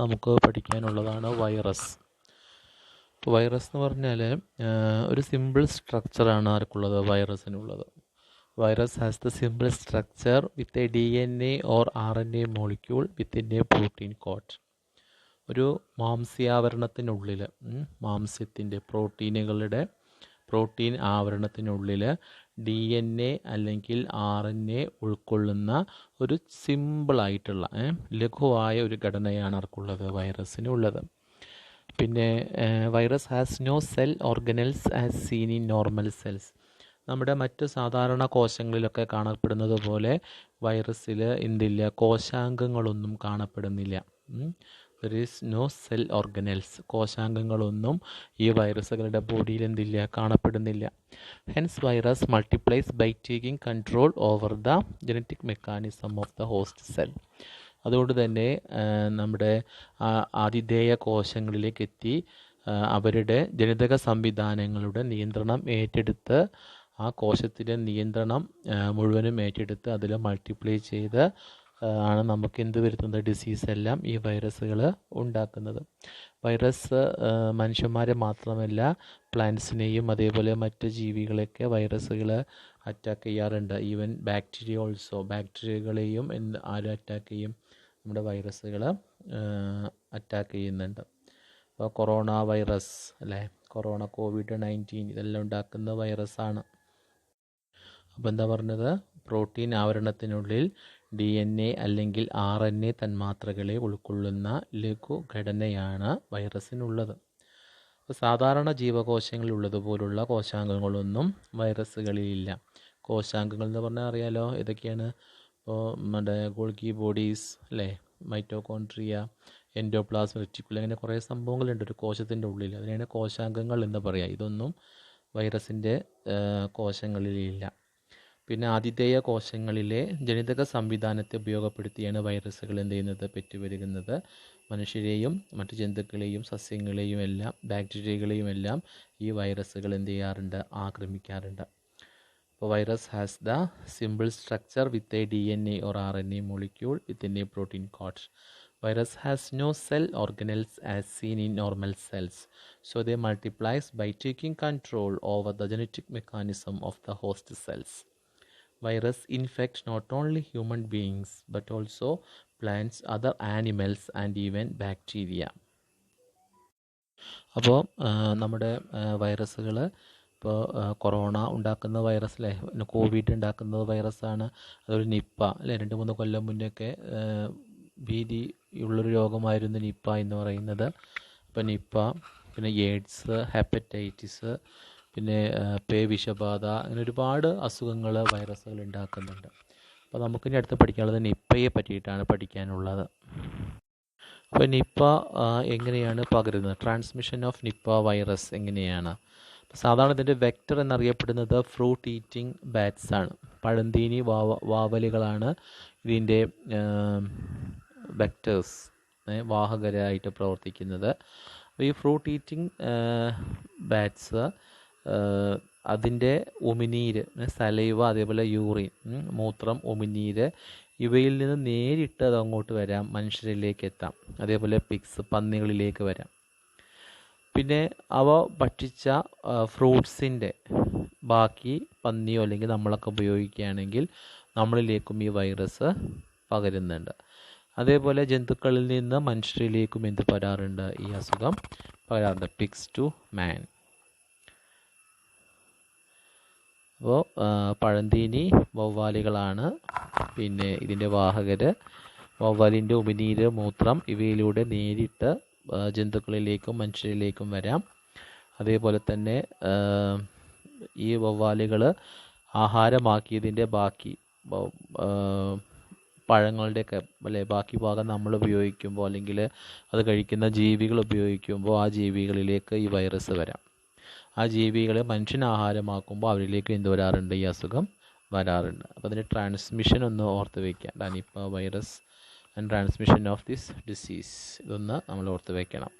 നമുക്ക് പഠിക്കാനുള്ളതാണ് virus. Virus എന്ന് പറഞ്ഞാൽ ഒരു സിമ്പിൾ സ്ട്രക്ചറാണ് ആർക്കുള്ളത്, വൈറസിനുള്ളത്. Virus has the simple structure with a DNA or RNA molecule within a protein coat. ഒരു മാംസ്യാവരണത്തിനുള്ളിൽ, മാംസ്യത്തിൻ്റെ പ്രോട്ടീൻ ആവരണത്തിനുള്ളിൽ DNA അല്ലെങ്കിൽ RNA ഉൾക്കൊള്ളുന്ന ഒരു സിമ്പിളായിട്ടുള്ള ലഘുവായ ഒരു ഘടനയാണ് ആർക്കുള്ളത്, വൈറസിനുള്ളത്. പിന്നെ virus has no cell organelles as seen in normal cells. നമ്മുടെ മറ്റ് സാധാരണ കോശങ്ങളിലൊക്കെ കാണപ്പെടുന്നത് പോലെ വൈറസിൽ എന്തില്ല, കോശാംഗങ്ങളൊന്നും കാണപ്പെടുന്നില്ല. There is no cell organelles. കോശാംഗങ്ങളൊന്നും ഈ വൈറസുകളുടെ ബോഡിയിൽ എന്തില്ല, കാണപ്പെടുന്നില്ല. Hence virus multiplies by taking control over the genetic mechanism of the host cell. അതുകൊണ്ട് തന്നെ നമ്മുടെ ആതിഥേയ കോശങ്ങളിലേക്ക് എത്തി അവരുടെ ജനിതക സംവിധാനങ്ങളുടെ നിയന്ത്രണം ഏറ്റെടുത്ത്, ആ കോശത്തിൻ്റെ നിയന്ത്രണം മുഴുവനും ഏറ്റെടുത്ത് അതിൽ മൾട്ടിപ്ലൈ ചെയ്ത് ആണ് നമുക്ക് എന്ത് വരുത്തുന്നത്, ഡിസീസ് എല്ലാം ഈ വൈറസുകൾ ഉണ്ടാക്കുന്നത്. വൈറസ് മനുഷ്യന്മാരെ മാത്രമല്ല പ്ലാന്റ്സിനെയും അതേപോലെ മറ്റ് ജീവികളെയൊക്കെ വൈറസുകൾ അറ്റാക്ക് ചെയ്യാറുണ്ട്. ഈവൻ ബാക്ടീരിയ ഓൾസോ, ബാക്ടീരിയകളെയും ആരും അറ്റാക്ക് ചെയ്യും, നമ്മുടെ വൈറസുകൾ അറ്റാക്ക് ചെയ്യുന്നുണ്ട്. അപ്പോൾ കൊറോണ വൈറസ് അല്ലേ, കൊറോണ COVID-19 ഇതെല്ലാം ഉണ്ടാക്കുന്ന വൈറസാണ്. അപ്പോൾ എന്താ പറഞ്ഞത്, പ്രോട്ടീൻ ആവരണത്തിനുള്ളിൽ DNA അല്ലെങ്കിൽ RNA തന്മാത്രകളെ ഉൾക്കൊള്ളുന്ന ലഘുഘടനയാണ് വൈറസിനുള്ളത്. അപ്പോൾ സാധാരണ ജീവകോശങ്ങളിലുള്ളതുപോലുള്ള കോശാംഗങ്ങളൊന്നും വൈറസുകളിലില്ല. കോശാംഗങ്ങൾ എന്ന് പറഞ്ഞാൽ അറിയാലോ ഏതൊക്കെയാണ്. ഇപ്പോൾ നമ്മുടെ ഗോൾഗി ബോഡീസ് അല്ലേ, മൈറ്റോകോൺട്രിയ, എൻഡോപ്ലാസ്മിക് റെറ്റിക്കുലം, അങ്ങനെ കുറേ സംഭവങ്ങളുണ്ട് ഒരു കോശത്തിൻ്റെ ഉള്ളിൽ. അതിനാണ് കോശാംഗങ്ങൾ എന്ന് പറയുക. ഇതൊന്നും വൈറസിൻ്റെ കോശങ്ങളിലില്ല. പിന്നെ ആതിഥേയ കോശങ്ങളിലെ ജനിതക സംവിധാനത്തെ ഉപയോഗപ്പെടുത്തിയാണ് വൈറസുകൾ എന്ത് ചെയ്യുന്നത്, പെറ്റുപെരുകുന്നത്. മനുഷ്യരെയും മറ്റു ജന്തുക്കളെയും സസ്യങ്ങളെയും എല്ലാം ബാക്ടീരിയകളെയും എല്ലാം ഈ വൈറസുകൾ എന്ത് ചെയ്യാറുണ്ട്, ആക്രമിക്കാറുണ്ട്. അപ്പോൾ virus has the simple structure with a DNA or RNA molecule within a protein coat. Virus has no cell organelles as seen in normal cells, so they multiplies by taking control over the genetic mechanism of the host cells. Virus infect not only human beings but also plants, other animals and even bacteria. അപ്പോൾ നമ്മുടെ വൈറസുകൾ ഇപ്പോൾ corona ഉണ്ടാക്കുന്ന virus അല്ലേ, പിന്നെ Covid ഉണ്ടാക്കുന്നത് വൈറസാണ്. അതൊരു Nipah അല്ലേ, 2-3 കൊല്ലം മുന്നേയൊക്കെ ഭീതിയുള്ളൊരു രോഗമായിരുന്നു നിപ്പ എന്ന് പറയുന്നത്. അപ്പോൾ നിപ്പ, പിന്നെ എയ്ഡ്സ്, ഹെപ്പറ്റൈറ്റിസ്, പിന്നെ വിഷബാധ, അങ്ങനെ ഒരുപാട് അസുഖങ്ങൾ വൈറസുകൾ ഉണ്ടാക്കുന്നുണ്ട്. അപ്പോൾ നമുക്കിനി അടുത്ത് പഠിക്കാനുള്ളത് നിപ്പയെ പറ്റിയിട്ടാണ് പഠിക്കാനുള്ളത്. അപ്പോൾ നിപ്പ എങ്ങനെയാണ് പകരുന്നത്, ട്രാൻസ്മിഷൻ ഓഫ് നിപ്പ വൈറസ് എങ്ങനെയാണ്. സാധാരണ ഇതിൻ്റെ വെക്ടർ എന്നറിയപ്പെടുന്നത് ഫ്രൂട്ട് ഈറ്റിംഗ് ബാറ്റ്സ് ആണ്. പഴന്തീനി വാവലുകളാണ് ഇതിൻ്റെ വെക്ടേഴ്സ്, വാഹകരായിട്ട് പ്രവർത്തിക്കുന്നത്. അപ്പോൾ ഈ ഫ്രൂട്ട് ഈറ്റിംഗ് ബാറ്റ്സ് അതിൻ്റെ ഉമിനീര്, സലൈവ, അതേപോലെ യൂറിൻ, മൂത്രം, ഉമിനീര്, ഇവയിൽ നിന്ന് നേരിട്ട് അത് അങ്ങോട്ട് വരാം, മനുഷ്യരിലേക്ക് എത്താം. അതേപോലെ പിഗ്സ്, പന്നികളിലേക്ക് വരാം. പിന്നെ അവ ഭക്ഷിച്ച ഫ്രൂട്ട്സിൻ്റെ ബാക്കി പന്നിയോ അല്ലെങ്കിൽ നമ്മളൊക്കെ ഉപയോഗിക്കുകയാണെങ്കിൽ നമ്മളിലേക്കും ഈ വൈറസ് പകരുന്നുണ്ട്. അതേപോലെ ജന്തുക്കളിൽ നിന്ന് മനുഷ്യരിലേക്കും എന്ത് പകരാറുണ്ട്, ഈ അസുഖം പകരാറുണ്ട്, പിഗ്സ് ടു മാൻ. അപ്പോൾ പഴന്തീനി വവ്വാലുകളാണ് പിന്നെ ഇതിൻ്റെ വാഹകർ. വവ്വാലിൻ്റെ ഉമിനീര്, മൂത്രം ഇവയിലൂടെ നേരിട്ട് ജന്തുക്കളിലേക്കും മനുഷ്യരിലേക്കും വരാം. അതേപോലെ തന്നെ ഈ വവ്വാലുകൾ ആഹാരമാക്കിയതിൻ്റെ ബാക്കി പഴങ്ങളുടെയൊക്കെ അല്ലേ ബാക്കി ഭാഗം നമ്മൾ ഉപയോഗിക്കുമ്പോൾ അല്ലെങ്കിൽ അത് കഴിക്കുന്ന ജീവികൾ ഉപയോഗിക്കുമ്പോൾ ആ ജീവികളിലേക്ക് ഈ വൈറസ് വരാം. ആ ജീവികളെ മനുഷ്യൻ ആഹാരമാക്കുമ്പോൾ അവരിലേക്ക് എന്ത് വരാറുണ്ട്, ഈ അസുഖം വരാറുണ്ട്. അപ്പോൾ അതിൻ്റെ ട്രാൻസ്മിഷൻ ഒന്ന് ഓർത്ത് വയ്ക്കാം, Nipah virus and transmission of this disease, ഇതൊന്ന് നമ്മൾ ഓർത്ത് വയ്ക്കണം.